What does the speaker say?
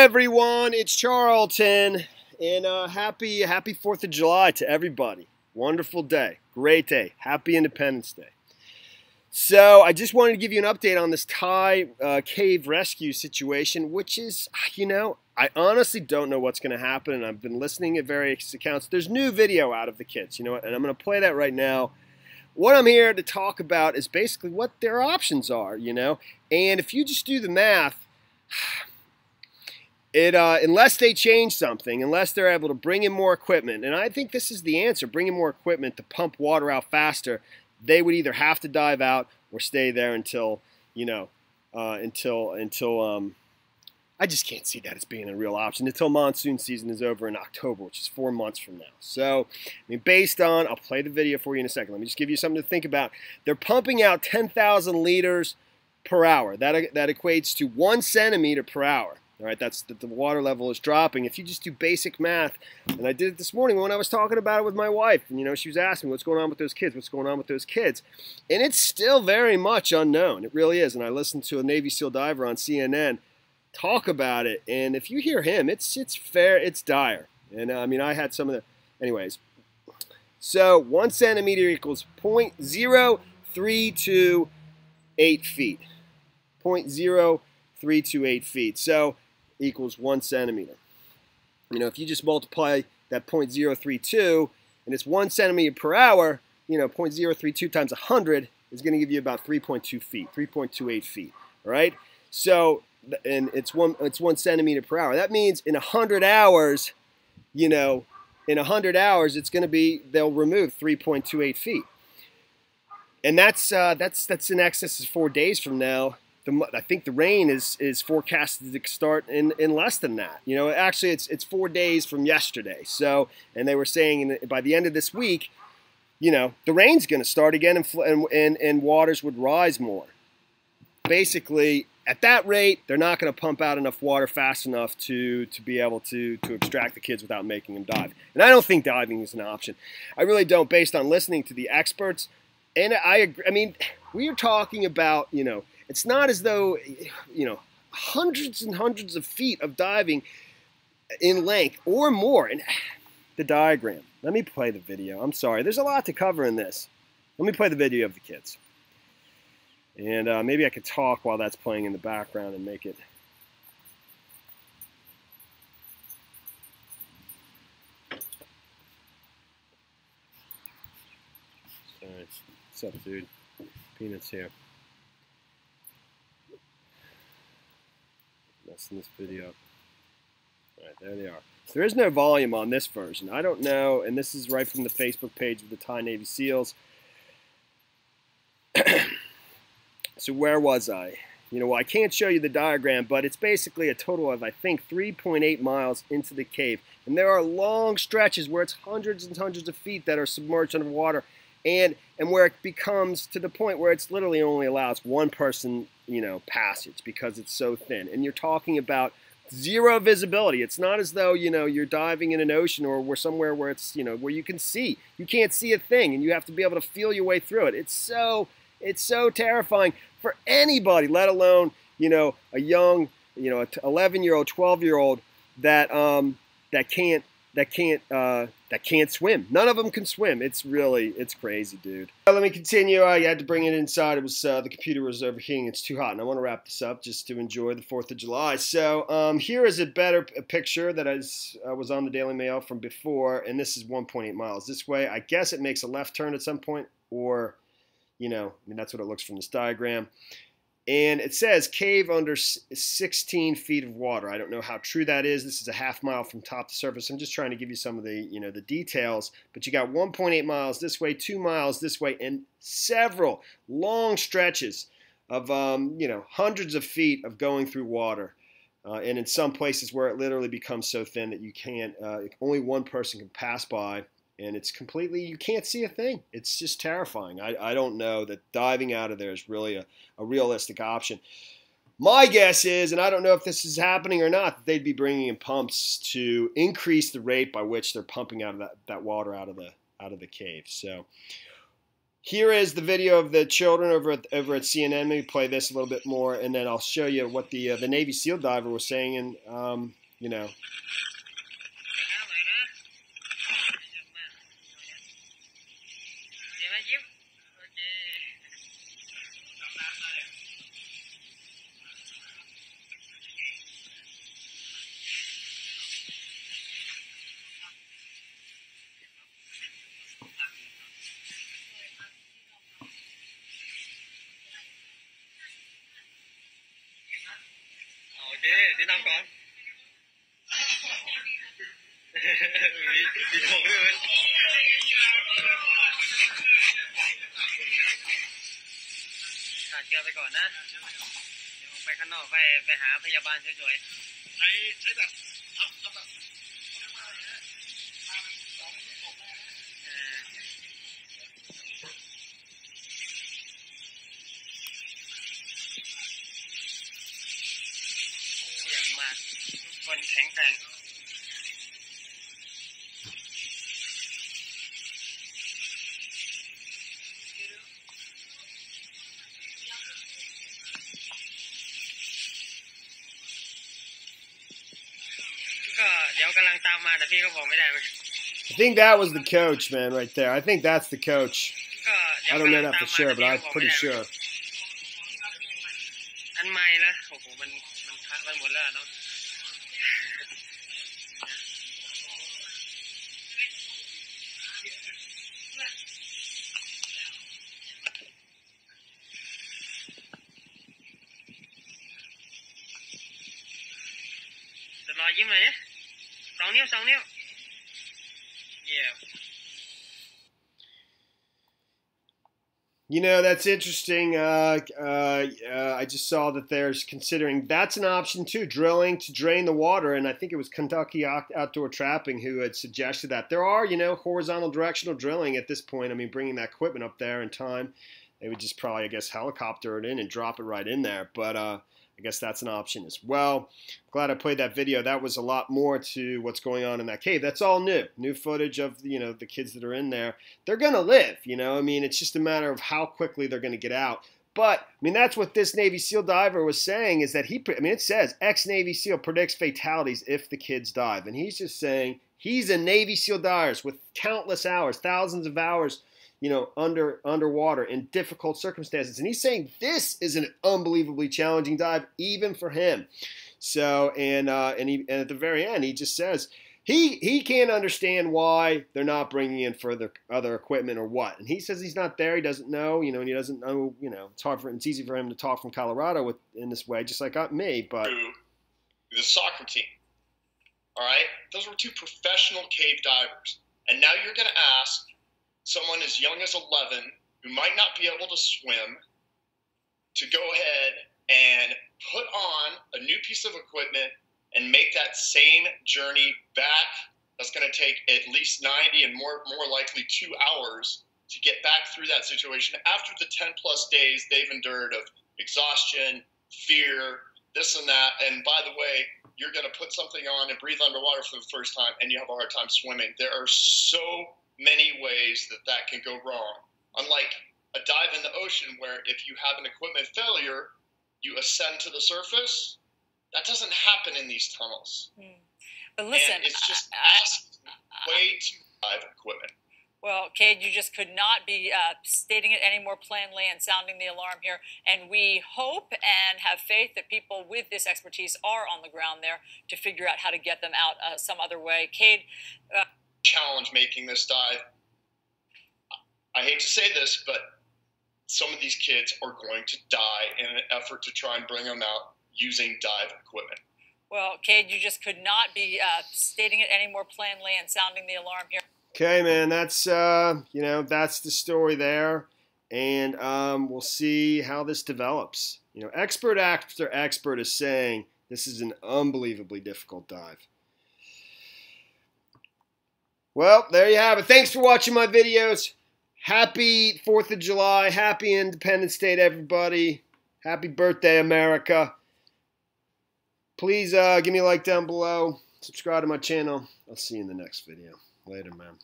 everyone, it's Charlton, and happy 4th of July to everybody. Wonderful day, great day, happy Independence Day. So I just wanted to give you an update on this Thai cave rescue situation, which is, I honestly don't know what's going to happen, and I've been listening at various accounts. There's new video out of the kids, and I'm going to play that right now. What I'm here to talk about is basically what their options are, and if you just do the math, unless they change something, unless they're able to bring in more equipment, and I think this is the answer, bring in more equipment to pump water out faster, they would either have to dive out or stay there until, I just can't see that as being a real option until monsoon season is over in October, which is 4 months from now. So, based on, I'll play the video for you in a second. Let me just give you something to think about. They're pumping out 10,000 liters per hour. That equates to 1 centimeter per hour. All right, that's the water level is dropping. If you just do basic math, and I did it this morning when I was talking about it with my wife, and she was asking me what's going on with those kids, what's going on with those kids, and it's still very much unknown. It really is. And I listened to a Navy SEAL diver on CNN talk about it, and if you hear him, it's dire. And I had some of the, anyways. So 1 centimeter equals 0.0328 feet. 0.0328 feet. So equals 1 centimeter. If you just multiply that 0.032 and it's 1 centimeter per hour, 0.032 times 100 is going to give you about 3.2 feet, 3.28 feet. All right. So, and it's 1 centimeter per hour. That means in 100 hours, in 100 hours, it's going to be, they'll remove 3.28 feet. And that's in excess of 4 days from now. I think the rain is forecasted to start in less than that. Actually, it's 4 days from yesterday. So, and they were saying by the end of this week, the rain's going to start again, and waters would rise more. Basically, at that rate, they're not going to pump out enough water fast enough to be able to extract the kids without making them dive. And I don't think diving is an option. I really don't, based on listening to the experts. And I agree. We are talking about, it's not as though, hundreds and hundreds of feet of diving in length or more. And the diagram. Let me play the video. I'm sorry. There's a lot to cover in this. Let me play the video of the kids. And maybe I could talk while that's playing in the background and make it. Sorry. What's up, dude? Peanuts here. Messing this video up. Alright, there they are. So there is no volume on this version. I don't know, and this is right from the Facebook page of the Thai Navy SEALs. So where was I? I can't show you the diagram, but it's basically a total of, I think, 3.8 miles into the cave. And there are long stretches where it's hundreds and hundreds of feet that are submerged underwater, and where it becomes to the point where it's literally only allows one person, passage because it's so thin. And you're talking about zero visibility. It's not as though, you're diving in an ocean or somewhere where it's, where you can see. You can't see a thing, and you have to be able to feel your way through it. It's so terrifying for anybody, let alone, a young, 11-year-old, 12-year-old that can't swim. None of them can swim. It's crazy, dude. Let me continue. I had to bring it inside. It was the computer was overheating. It's too hot, and I want to wrap this up just to enjoy the 4th of July. So here is a better picture that was on the Daily Mail from before, and this is 1.8 miles this way. I guess it makes a left turn at some point, or that's what it looks from this diagram. And it says cave under 16 feet of water. I don't know how true that is. This is a half mile from top to surface. I'm just trying to give you some of the, the details. But you got 1.8 miles this way, 2 miles this way, and several long stretches of, hundreds of feet of going through water. And in some places where it literally becomes so thin that you can't, only one person can pass by. And it's completely, you can't see a thing. It's just terrifying. I don't know that diving out of there is really a realistic option. My guess is, and I don't know if this is happening or not, that they'd be bringing in pumps to increase the rate by which they're pumping out of that water out of the cave. So Here is the video of the children over at CNN. Let me play this a little bit more, and then I'll show you what the Navy SEAL diver was saying. And you know. Đi năm con. Đi thùng luôn.ขาดเกลือไปก่อนนะเดี๋ยวไปข้างนอกไปหาพยาบาลช่วยๆใช้แบบทำแบบเยี่ยมมากทุกคนแข็งแกร่งก็เดี๋ยวกำลังตามมาแต่พี่ก็บอกไม่ได้เหมือนกัน I think that was the coach, man, right there. I think that's the coach. ก็เดี๋ยว I กำ don't ลั know ง that ตาม for มา sure, แต่ but พี่ I'm ก็บอกไม่ pretty ได้ sure. อันไม่แล้วโอ้โหมันพักไปหมดแล้วเนาะจะรอยิ้มเลยเนี่ย2 นิ้วเยี่ยม You know, that's interesting. I just saw that there's considering that's an option too, drilling to drain the water. And I think it was Kentucky Outdoor Trapping who had suggested that. There are, you know, horizontal directional drilling at this point. I mean, bringing that equipment up there in time, they would just probably, I guess, helicopter it in and drop it right in there. But I guess that's an option as well. Glad I played that video. That was a lot more to what's going on in that cave. That's all new footage of, you know, the kids that are in there. They're gonna live, you know. I mean, it's just a matter of how quickly they're gonna get out. But I mean, that's what this Navy SEAL diver was saying, is that it says ex-Navy SEAL predicts fatalities if the kids dive, and he's just saying he's a Navy SEAL diver with countless hours, thousands of hours, you know, underwater in difficult circumstances. And he's saying this is an unbelievably challenging dive, even for him. So, and at the very end, he just says he can't understand why they're not bringing in other equipment or what. And he says he's not there. He doesn't know, you know, and he doesn't know, you know, it's easy for him to talk from Colorado in this way, just like me. But the soccer team, all right, those were 2 professional cave divers, and now you're going to ask someone as young as 11 who might not be able to swim to go ahead and put on a new piece of equipment and make that same journey back. That's going to take at least 90 and more likely 2 hours to get back through that situation after the 10 plus days they've endured of exhaustion, fear, this and that. And by the way, you're going to put something on and breathe underwater for the first time and you have a hard time swimming. There are so many ways that can go wrong. Unlike a dive in the ocean where if you have an equipment failure, you ascend to the surface. That doesn't happen in these tunnels. But listen, and it's just asked way too dive equipment. Well, Cade, you just could not be stating it any more plainly and sounding the alarm here. And we hope and have faith that people with this expertise are on the ground there to figure out how to get them out some other way. Cade, challenge making this dive. I hate to say this, but some of these kids are going to die in an effort to try and bring them out using dive equipment. Well, Cade, you just could not be stating it any more plainly and sounding the alarm here. Okay, man, that's you know, that's the story there, and we'll see how this develops. You know, expert after expert is saying this is an unbelievably difficult dive. Well, there you have it. Thanks for watching my videos. Happy 4th of July. Happy Independence Day to everybody. Happy birthday, America. Please give me a like down below. Subscribe to my channel. I'll see you in the next video. Later, man.